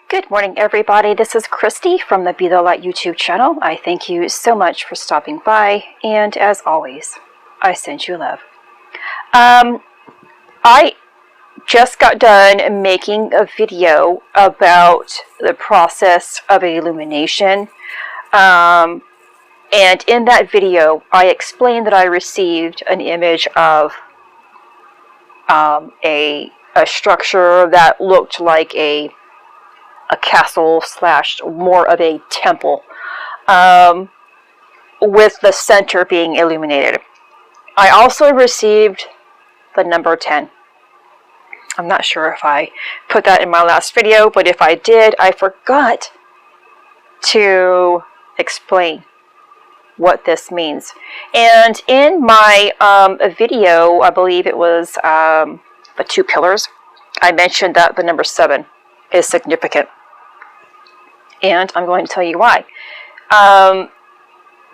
Good morning, everybody. This is Christy from the Be the Light YouTube channel. I thank you so much for stopping by, and as always, I send you love. I just got done making a video about the process of illumination, and in that video, I explained that I received an image of a structure that looked like a castle / more of a temple, with the center being illuminated. I also received the number 10. I'm not sure if I put that in my last video, but if I did, I forgot to explain what this means. And in my video, I believe it was the 2 pillars, I mentioned that the number 7 is significant. And I'm going to tell you why.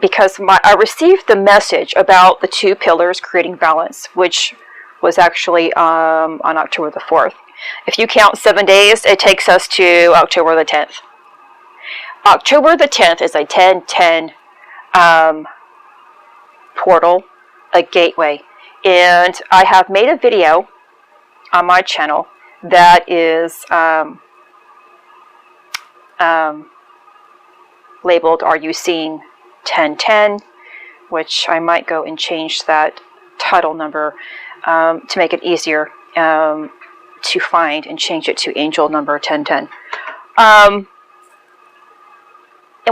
Because I received the message about the 2 pillars creating balance, which was actually on October the 4th. If you count 7 days, it takes us to October the 10th. October the 10th is a 10-10 portal, a gateway. And I have made a video on my channel that is labeled, "Are You Seeing 1010?" which I might go and change that title number to make it easier to find, and change it to angel number 1010. And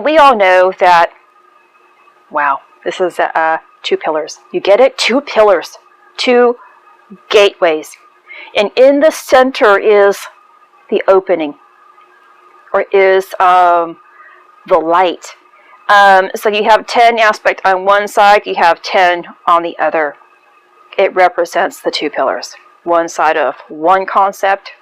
we all know that, wow, this is 2 pillars. You get it? 2 pillars, 2 gateways. And in the center is the opening, or is the light. So you have 10 aspect on one side, you have 10 on the other. It represents the 2 pillars. One side of one concept,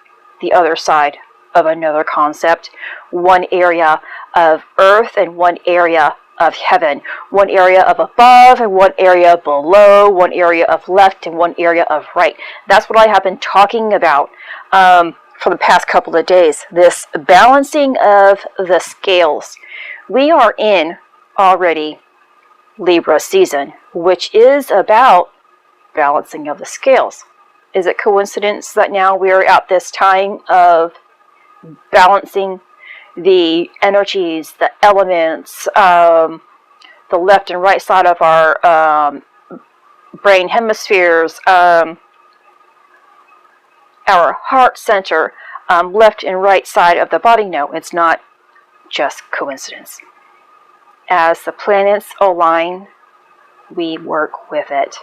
the other side of another concept. One area of earth and one area of heaven. One area of above and one area below. One area of left and one area of right. That's what I have been talking about for the past couple of days. This balancing of the scales. We are in already Libra season, which is about balancing of the scales. Is it coincidence that now we're at this time of balancing the energies, the elements, the left and right side of our brain hemispheres, our heart center, left and right side of the body? No, it's not just coincidence. As the planets align, we work with it.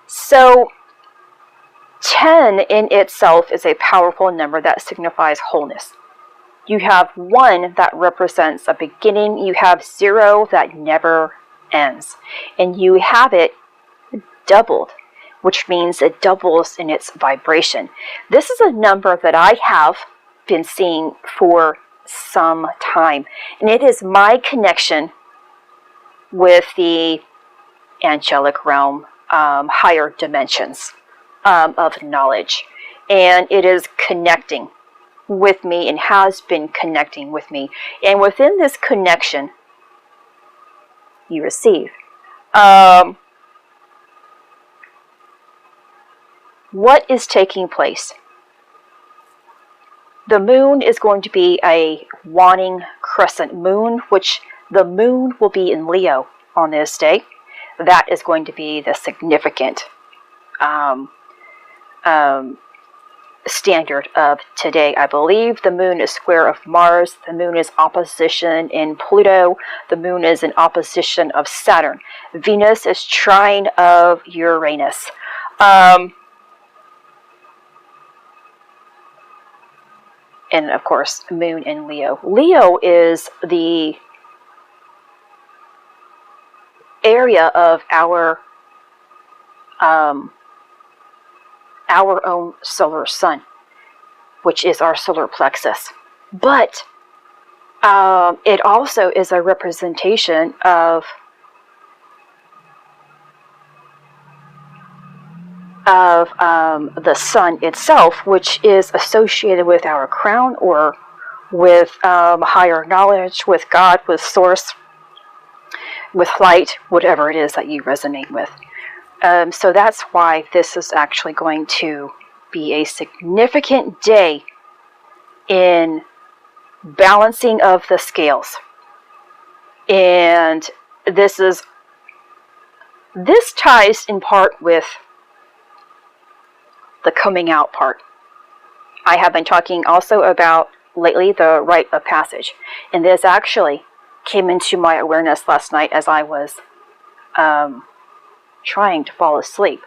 So 10 in itself is a powerful number that signifies wholeness. You have 1 that represents a beginning. You have 0 that never ends. And you have it doubled, which means it doubles in its vibration. This is a number that I have been seeing for some time, and it is my connection with the angelic realm, higher dimensions of knowledge, and it is connecting with me and has been connecting with me. And within this connection, you receive. What is taking place? The moon is going to be a waning crescent moon, which the moon will be in Leo on this day. That is going to be the significant standard of today. I believe the moon is square of Mars. The moon is opposition in Pluto. The moon is in opposition of Saturn. Venus is trine of Uranus. And of course, moon in Leo. Leo is the area of our own solar sun, which is our solar plexus. But it also is a representation of of the sun itself, which is associated with our crown or with higher knowledge, with God, with source, with light, whatever it is that you resonate with. So that's why this is actually going to be a significant day in balancing of the scales. And this ties in part with the coming out part. I have been talking also about lately the rite of passage. And this actually came into my awareness last night as I was trying to fall asleep.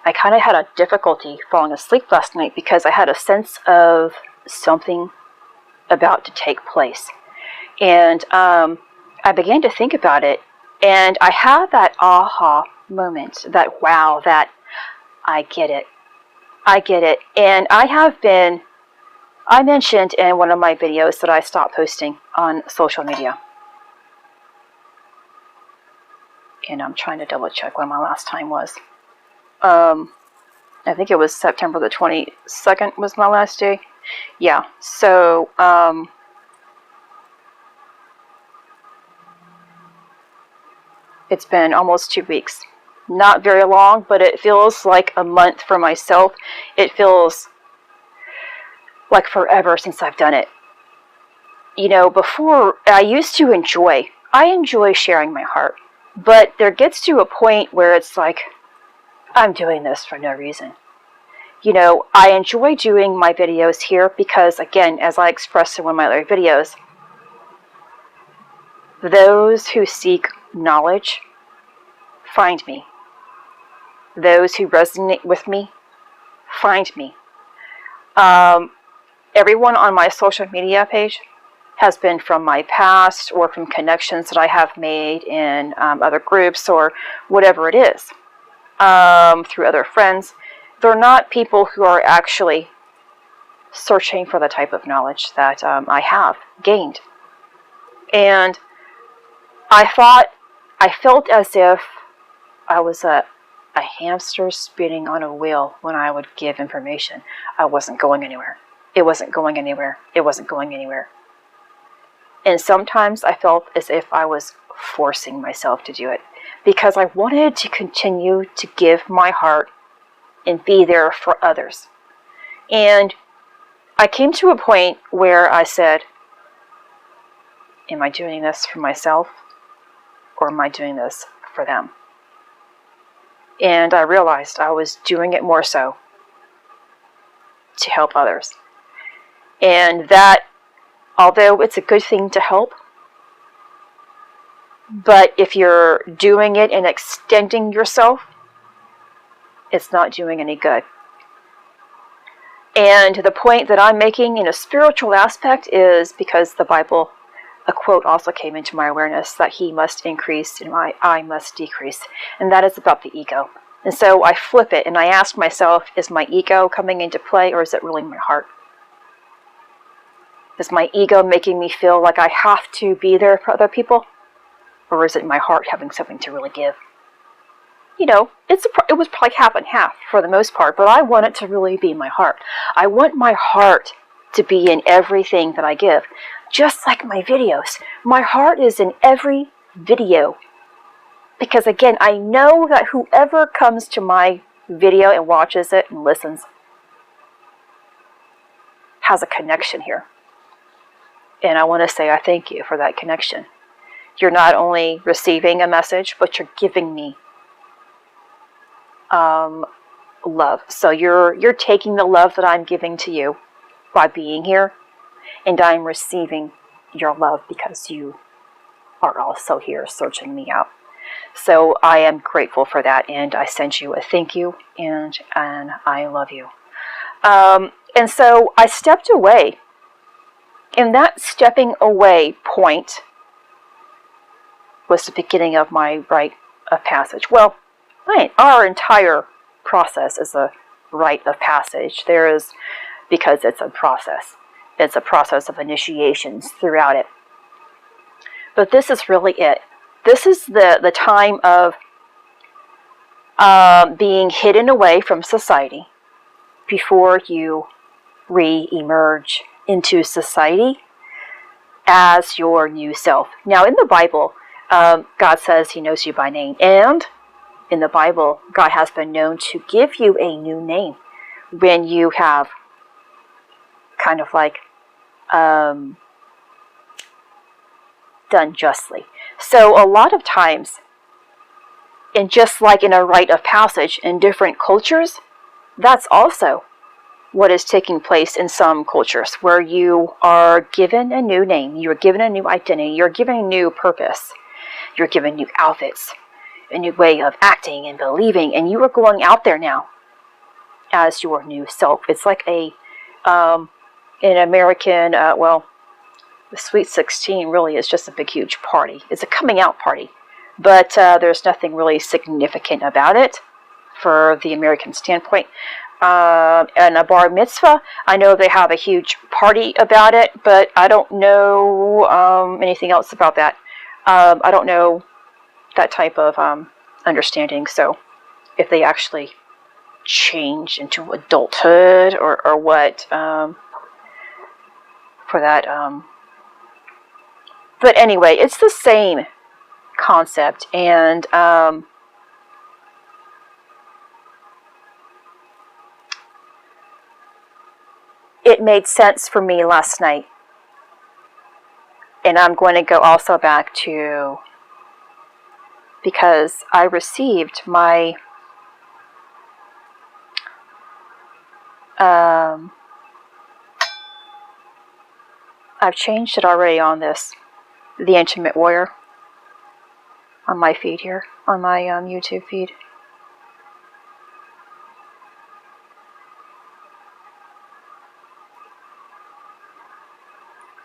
I kind of had a difficulty falling asleep last night because I had a sense of something about to take place. And I began to think about it, and I had that aha moment, that wow, that I get it. I get it. And I mentioned in one of my videos that I stopped posting on social media. And I'm trying to double check when my last time was. I think it was September the 22nd was my last day. Yeah, so it's been almost 2 weeks. Not very long, but it feels like a month for myself. It feels like forever since I've done it. You know, before, I used to enjoy sharing my heart. But there gets to a point where it's like, I'm doing this for no reason. You know, I enjoy doing my videos here because, again, as I expressed in one of my other videos, those who seek knowledge find me. Those who resonate with me find me. Everyone on my social media page has been from my past or from connections that I have made in other groups or whatever it is, through other friends. They're not people who are actually searching for the type of knowledge that I have gained. And I felt as if I was a hamster spinning on a wheel when I would give information. I wasn't going anywhere. It wasn't going anywhere. It wasn't going anywhere. And sometimes I felt as if I was forcing myself to do it because I wanted to continue to give my heart and be there for others. And I came to a point where I said, am I doing this for myself or am I doing this for them? And I realized I was doing it more so to help others. And that, although it's a good thing to help, but if you're doing it and extending yourself, it's not doing any good. And the point that I'm making in a spiritual aspect is because the Bible, a quote also came into my awareness that he must increase and I must decrease. And that is about the ego. And so I flip it and I ask myself, is my ego coming into play or is it really my heart? Is my ego making me feel like I have to be there for other people? Or is it my heart having something to really give? You know, it was probably half and half for the most part, but I want it to really be my heart. I want my heart to be in everything that I give. Just like my videos. My heart is in every video. Because again, I know that whoever comes to my video and watches it and listens has a connection here. And I want to say I thank you for that connection. You're not only receiving a message, but you're giving me love. So you're taking the love that I'm giving to you by being here, and I'm receiving your love because you are also here searching me out. So I am grateful for that, and I send you a thank you, and I love you. And so I stepped away. And that stepping away point was the beginning of my rite of passage. Well, our entire process is a rite of passage. Because it's a process. It's a process of initiations throughout it. But this is really it. This is the time of being hidden away from society before you re-emerge into society as your new self. Now, in the Bible, God says He knows you by name. And in the Bible, God has been known to give you a new name when you have kind of like done justly. So a lot of times, and just like in a rite of passage in different cultures, that's also what is taking place in some cultures, where you are given a new name, you're given a new identity, you're given a new purpose, you're given new outfits, a new way of acting and believing, and you are going out there now as your new self. It's like an American, the Sweet 16 really is just a big, huge party. It's a coming out party, but there's nothing really significant about it for the American standpoint. And a bar mitzvah, I know they have a huge party about it, but I don't know anything else about that. I don't know that type of understanding. So if they actually change into adulthood or what for that. But anyway, it's the same concept, and it made sense for me last night. And I'm going to go also back to, because I received my I've changed it already on this, the Intimate Warrior, on my feed here, on my YouTube feed.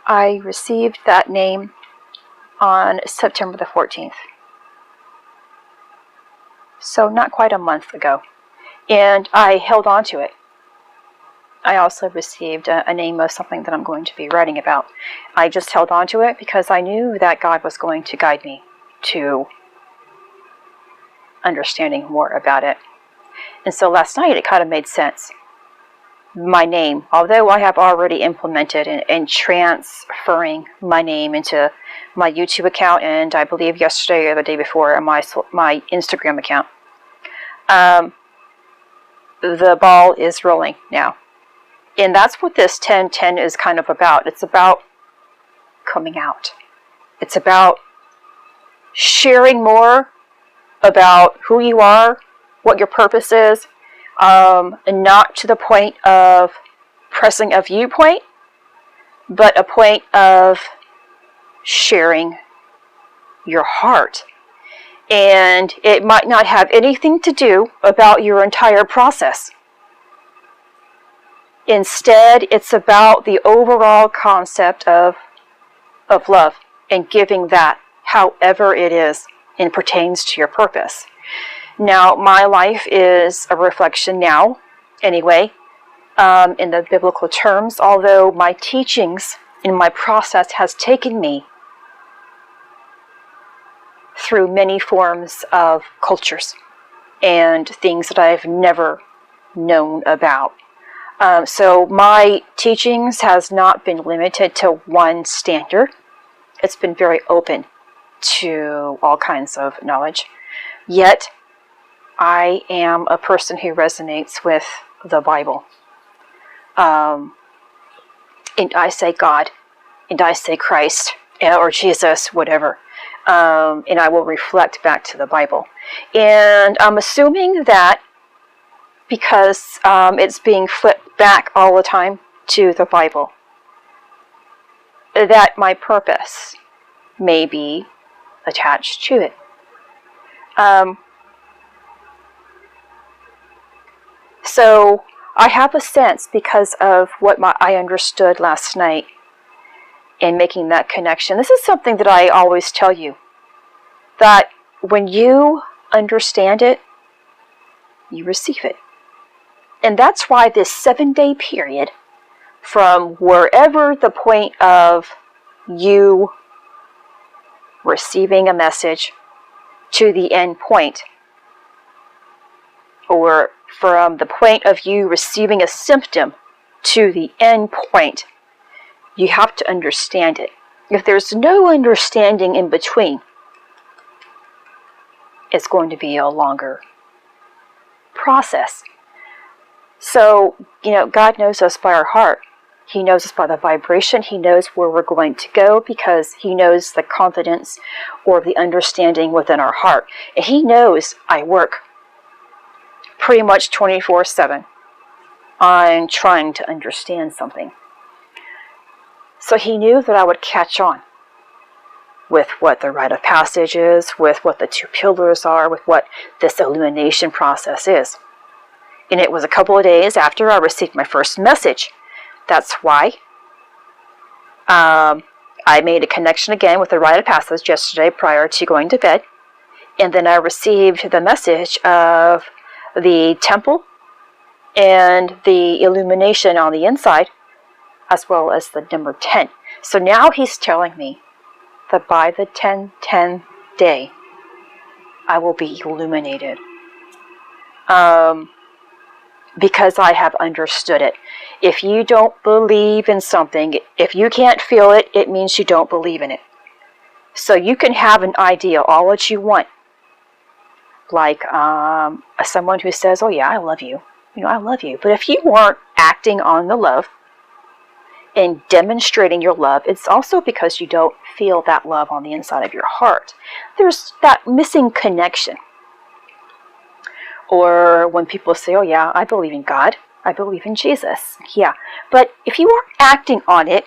I received that name on September the 14th. So not quite a month ago. And I held on to it. I also received a name of something that I'm going to be writing about. I just held on to it because I knew that God was going to guide me to understanding more about it. And so last night it kind of made sense. My name, although I have already implemented and transferring my name into my YouTube account, and I believe yesterday or the day before my Instagram account, the ball is rolling now. And that's what this 10-10 is kind of about. It's about coming out. It's about sharing more about who you are, what your purpose is, and not to the point of pressing a viewpoint, but a point of sharing your heart. And it might not have anything to do about your entire process. Instead, it's about the overall concept of love and giving that however it is and pertains to your purpose. Now, my life is a reflection now, anyway, in the biblical terms, although my teachings and my process has taken me through many forms of cultures and things that I've never known about. So my teachings has not been limited to one standard. It's been very open to all kinds of knowledge. Yet, I am a person who resonates with the Bible. And I say God, and I say Christ, or Jesus, whatever. And I will reflect back to the Bible. And I'm assuming that because it's being flipped back all the time to the Bible, that my purpose may be attached to it. So I have a sense, because of what I understood last night in making that connection. This is something that I always tell you, that when you understand it, you receive it. And that's why this 7-day period, from wherever the point of you receiving a message to the end point, or from the point of you receiving a symptom to the end point, you have to understand it. If there's no understanding in between, it's going to be a longer process. So, God knows us by our heart. He knows us by the vibration. He knows where we're going to go because He knows the confidence or the understanding within our heart. And He knows I work pretty much 24/7 on trying to understand something. So He knew that I would catch on with what the rite of passage is, with what the 2 pillars are, with what this illumination process is. And it was a couple of days after I received my first message. That's why I made a connection again with the rite of passage yesterday prior to going to bed. And then I received the message of the temple and the illumination on the inside, as well as the number 10. So now He's telling me that by the 10-10 day, I will be illuminated. Because I have understood it. If you don't believe in something, if you can't feel it, it means you don't believe in it. So you can have an idea all that you want. Like someone who says, oh yeah, I love you. I love you. But if you aren't acting on the love and demonstrating your love, it's also because you don't feel that love on the inside of your heart. There's that missing connection. Or when people say, oh yeah, I believe in God, I believe in Jesus. Yeah, but if you aren't acting on it,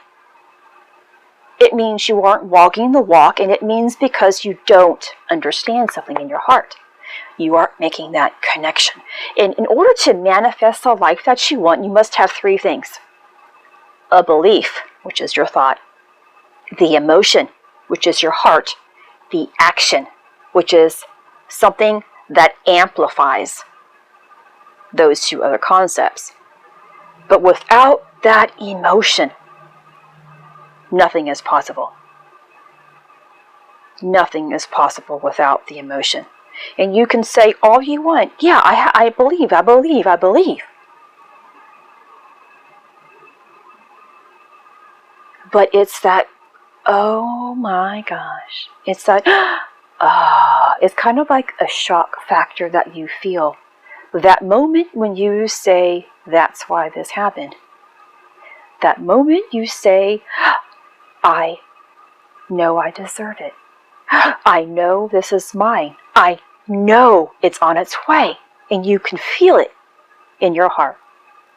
it means you aren't walking the walk, and it means because you don't understand something in your heart. You aren't making that connection. And in order to manifest the life that you want, you must have 3 things. A belief, which is your thought. The emotion, which is your heart. The action, which is something that amplifies those 2 other concepts. But without that emotion, nothing is possible. Nothing is possible without the emotion. And you can say all you want. Yeah, I believe, I believe, I believe. But it's that, oh my gosh. It's that, it's kind of like a shock factor that you feel. That moment when you say, that's why this happened. That moment you say, I know I deserve it. I know this is mine. I know it's on its way. And you can feel it in your heart.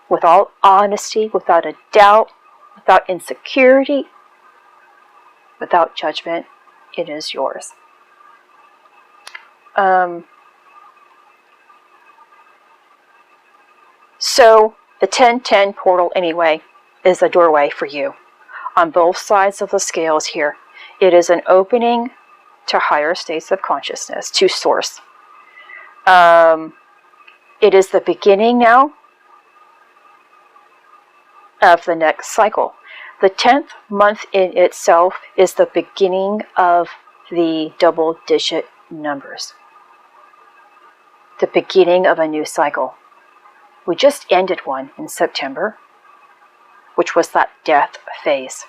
With all honesty, without a doubt, without insecurity, without judgment, it is yours. So the 10-10 portal anyway is a doorway for you. On both sides of the scales here, it is an opening to higher states of consciousness, to source. It is the beginning now of the next cycle. The 10th month in itself is the beginning of the double-digit numbers. The beginning of a new cycle. We just ended one in September, which was that death phase.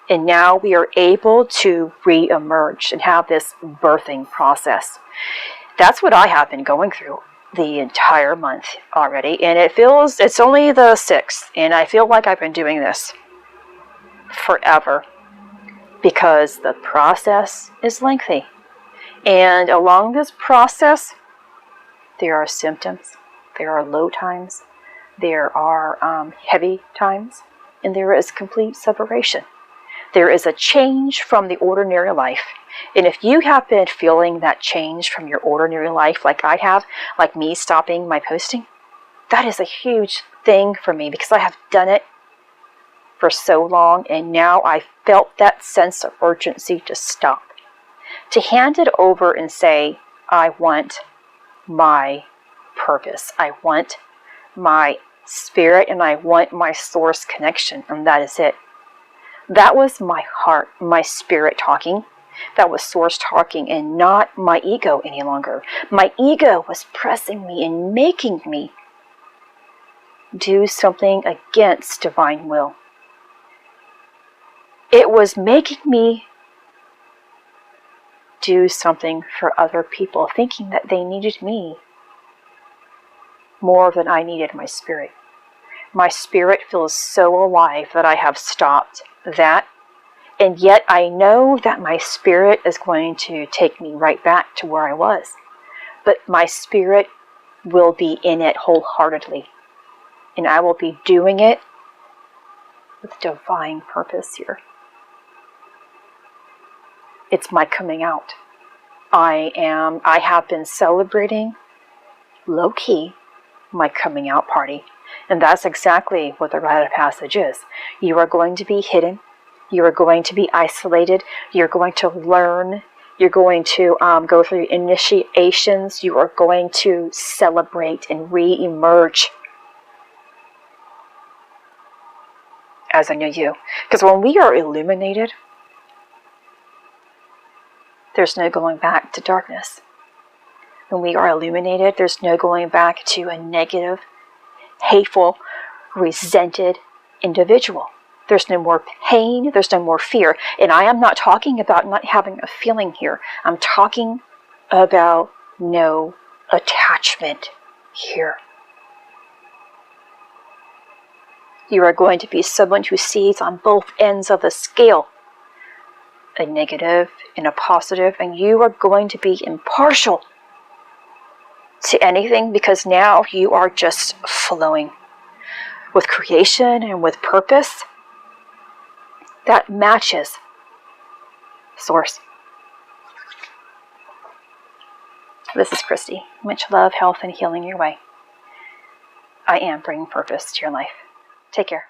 And now we are able to re-emerge and have this birthing process. That's what I have been going through the entire month already. And it's only the 6th. And I feel like I've been doing this forever because the process is lengthy. And along this process, there are symptoms, there are low times, there are heavy times, and there is complete separation. There is a change from the ordinary life. And if you have been feeling that change from your ordinary life like I have, like me stopping my posting, that is a huge thing for me because I have done it for so long, and now I felt that sense of urgency to stop. To hand it over and say, I want my purpose. I want my spirit, and I want my source connection, and that is it. That was my heart, my spirit talking. That was Source talking and not my ego any longer. My ego was pressing me and making me do something against divine will. It was making me do something for other people, thinking that they needed me more than I needed my spirit. My spirit feels so alive that I have stopped that, and yet I know that my spirit is going to take me right back to where I was. But my spirit will be in it wholeheartedly, and I will be doing it with divine purpose here. It's my coming out. I have been celebrating low-key my coming out party. And that's exactly what the rite of passage is. You are going to be hidden. You are going to be isolated. You're going to learn. You're going to go through initiations. You are going to celebrate and re-emerge as a new you. Because when we are illuminated, there's no going back to darkness. When we are illuminated, there's no going back to a negative, hateful, resented individual. There's no more pain. There's no more fear. And I am not talking about not having a feeling here. I'm talking about no attachment here. You are going to be someone who sees on both ends of the scale, a negative and a positive, and you are going to be impartial to anything, because now you are just flowing with creation and with purpose that matches Source. This is Christy. Much love, health, and healing your way. I am bringing purpose to your life. Take care.